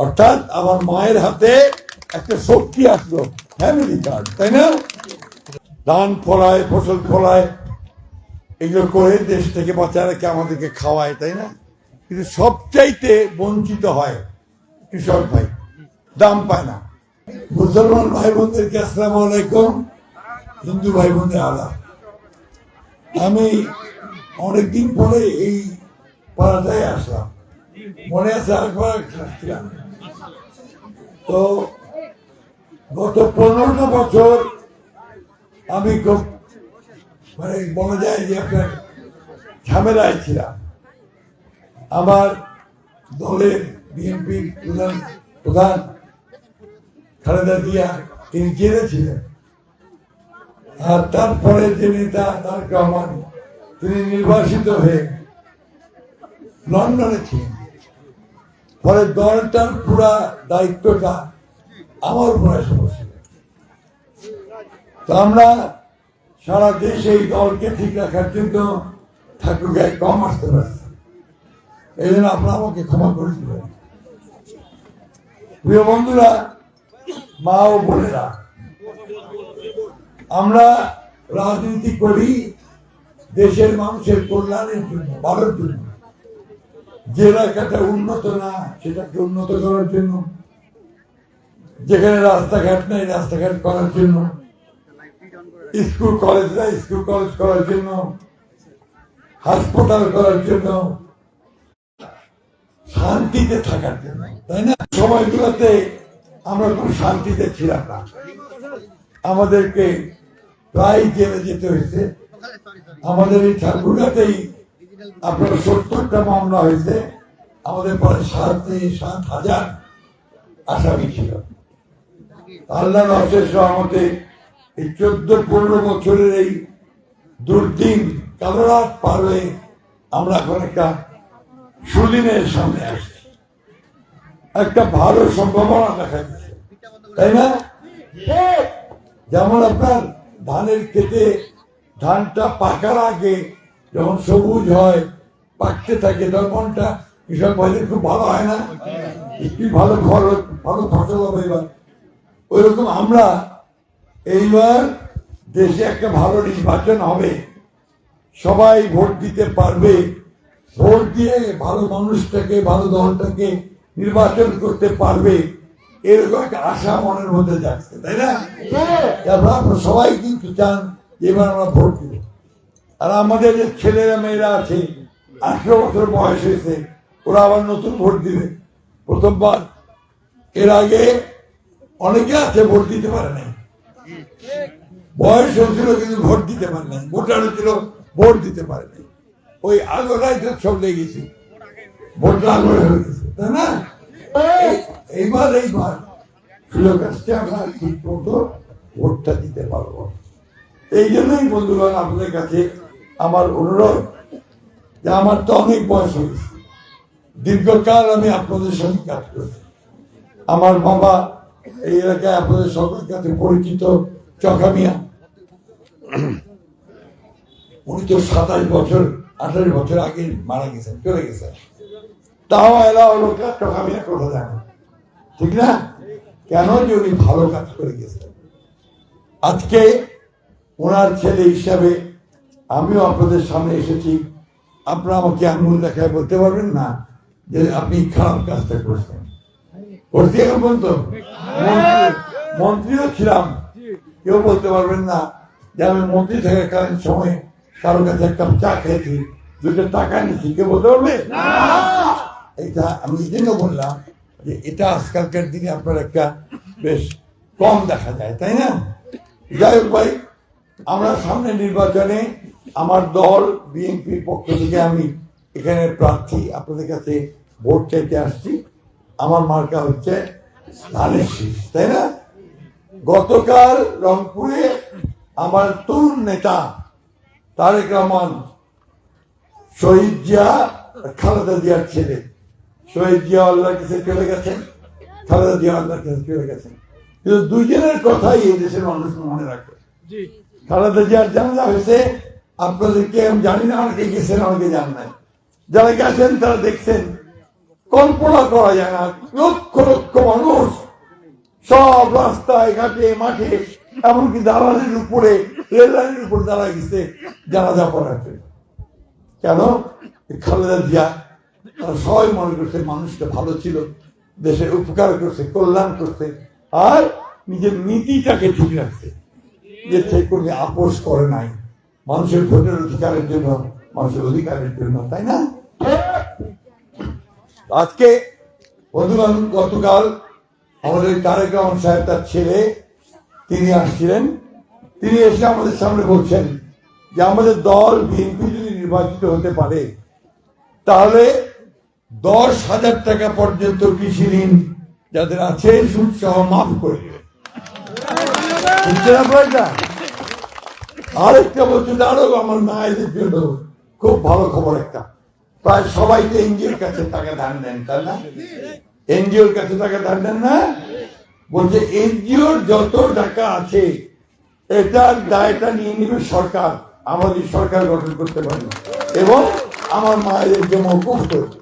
অর্থাৎ আমার মায়ের হাতে একটা শক্তি আসলো, ফ্যামিলি কার্ড, তাই না? ধান ফলায়, ফসল ফলায়, এগুলো করে দেশ থেকে বাঁচায় রেখে আমাদেরকে খাওয়ায়, তাই না? কিন্তু সবচাইতে বঞ্চিত হয় কৃষক ভাই, দাম পায় না। মুসলমান ভাই বোনদেরকে আসসালামু আলাইকুম, হিন্দু ভাই বোনদের আলাদা। আমি অনেকদিন পরে এই পাড়াটায় আসলাম, মনে আছে আরেকবার আসছিলাম। তো গত 15টা বছর আমি খুব মানে বলা যায় যে আপনার ঝামেলায় ছিলাম। আমার দলের বিএনপি প্রধান খালেদা জিয়া তিনি জেলে ছিলেন, আর তারপরে যে নেতা তারেক রহমান তিনি নির্বাসিত হয়ে লন্ডনে ছিলেন। ফলে দলটার পুরা দায়িত্বটা আমার উপর এসে বসছিল। তো আমরা সারা দেশে এই দলকে ঠিক রাখার জন্য ঠাকুরকে কম আসতে পারছি। এই জন্য আপনারা আমাকে ক্ষমা করে দিবেন। প্রিয় বন্ধুরা, মা ও বোনেরা, আমরা রাজনীতি করি দেশের মানুষের কল্যাণের জন্য, ভালোর জন্য। যে এলাকাটা উন্নত না সেটাকে উন্নত করার জন্য, যেখানে রাস্তাঘাট নেই রাস্তাঘাট করার জন্য, স্কুল কলেজ নাই স্কুল কলেজ করার জন্য, হাসপাতাল করার জন্য, শান্তিতে থাকার জন্য, তাই না? সময়গুলোতে আমরা খুব শান্তিতে ছিলাম না, আমাদেরকে প্রায় জেলে যেতে হয়েছে। আমাদের এই ঠাকুরগাতেই আপনার 70টা মামলা হয়েছে, আমাদের পরে 7,000 আসামি ছিল। আল্লাহর অশেষ রহমতে এই 14-15 বছরের এই দুর্দিন কালো রাত পার হয়ে আমরা এখন একটা সুদিনের সামনে আসছি, একটা ভালো সম্ভাবনা দেখা যাচ্ছে, তাই না? যেমন আপনার ধানের ক্ষেতে ধানটা পাকার আগে যখন সবুজ হয়, পাকতে থাকে, তখন মনটা কৃষক ভাইদের খুব ভালো হয় না? একটু ভালো ফসল হবে এবার। ওই রকম আমরা এইবার দেশে একটা ভালো নির্বাচন হবে, সবাই ভোট দিতে পারবে, ভোট দিয়ে ভালো মানুষটাকে ভালো দলটাকে নির্বাচন করতে পারবে, এরকম একটা আশা মনের মধ্যে যাচ্ছে, তাই না? আমরা সবাই কিন্তু চান এবার আমরা ভোট দিব। আর আমাদের যে ছেলেরা মেয়েরা আছে 18 বছর বয়স হয়েছে, ওরা আবার নতুন ভোট দিবে প্রথমবার। এর আগে অনেকে আছে ভোট দিতে পারে নাই, বয়স হয়েছিল কিন্তু ভোট দিতে পারে নাই, ভোটার হয়েছিল ভোট দিতে পারে নাই। ওই আগোটাই তো সব লেগেছে, ভোটটা আগোড়া হয়ে গেছে, তাই না? এইবার সুযোগ আসছে, আমরা ঠিক মতো ভোটটা দিতে পারবো। এই জন্যই বন্ধুগণ আপনাদের কাছে আমার অনুরোধ, যে আমার তো অনেক বয়স হয়েছে, দীর্ঘকাল আমি আপনাদের সঙ্গে কাজ করেছি। আমার বাবা এই এলাকায় আপনাদের সকলের কাছে পরিচিত, চকা মিয়া। উনি তো 28 বছর আগে মারা গেছেন, চলে গেছেন। তাও এলা লোকরা চকা মিয়া কথা জানে, ঠিক না? কেন? যে উনি ভালো কাজ করে গেছেন। আজকে ওনার ছেলে হিসাবে আমিও আপনাদের সামনে এসেছি। আপনারা আমাকে আঙুল দেখায় বলতে পারবেন না যে আপনি খারাপ কাজটা করছেন। করছি এখন পর্যন্ত মন্ত্রীও ছিলাম, কেউ বলতে পারবেন না যে আমি মন্ত্রী থাকাকালীন সময় কারোর কাছে এক কাপ চা খেয়েছি, 2টা টাকা নিয়েছি, কেউ বলতে পারবে? এটা আমি এই জন্য বললাম যে এটা আজকালকার দিনে আপনার একটা বেশ কম দেখা যায়, তাই না? যাই হোক ভাই, আমরা সামনে নির্বাচনে আমার দল বিএনপির পক্ষ থেকে আমি এখানে প্রার্থী, আপনাদের কাছে ভোট চাইতে আসছি। আমার মার্কা হচ্ছে ধানের শীষ, তাই না? গতকাল রংপুরে আমার তরুণ নেতা তারেক রহমান, শহীদ জিয়া, খালেদা জিয়ার ছেলে, শহীদ জিয়া আল্লাহর কাছে চলে গেছেন, খালেদা জিয়া আল্লাহর কাছে চলে গেছেন। কিন্তু দুইজনের কথাই এই দেশের মানুষ মনে রাখে। খালেদা জিয়ার জানাজা হয়েছে, আপনাদেরকে আমি জানি না, অনেকে গেছেন অনেকে জান নাই। যারা গেছেন তারা দেখছেন কল্পনা করা যায় না। লক্ষ লক্ষ মানুষ সব রাস্তায় ঘাটে মাঠে, এমনকি দালানের উপরে, রেল লাইনের উপরে দাঁড়া গেছে জানাজা পড়াতে। কেন? খালেদা জিয়া তারা সবাই মনে করছে মানুষটা ভালো ছিল, দেশের উপকার করছে, কল্যাণ করছে, আর নিজের নীতিটাকে ঠিক রাখছে, যে সে কোনো আপোষ করে নাই মানুষের ভোটের অধিকারের জন্য, মানুষের অধিকারের জন্য, তাই না? আজকে বন্ধুগণ, গতকাল আমাদের তারেক রহমান সাহেব তার ছেলে তিনি আসছিলেন। তিনি এসে আমাদের সামনে বলছেন যে আমাদের দল বিএনপি যদি নির্বাচিত হতে পারে তাহলে 10,000 টাকা পর্যন্ত কৃষি ঋণ যাদের আছে সুদ সহ মাফ করে দেবে। আরেকটা বলছেন, আরো আমার মায়েদের জন্য খুব ভালো খবর একটা, প্রায় সবাই তো এনজিওর কাছে টাকা ধার দেন, তাই না? এনজিওর কাছে টাকা ধার দেন না? বলছে এনজিওর যত টাকা আছে এটার দায়টা নিয়ে নিবে সরকার, আমাদের সরকার গঠন করতে পারি এবং আমার মায়েদের যে মৌকুফ করবে।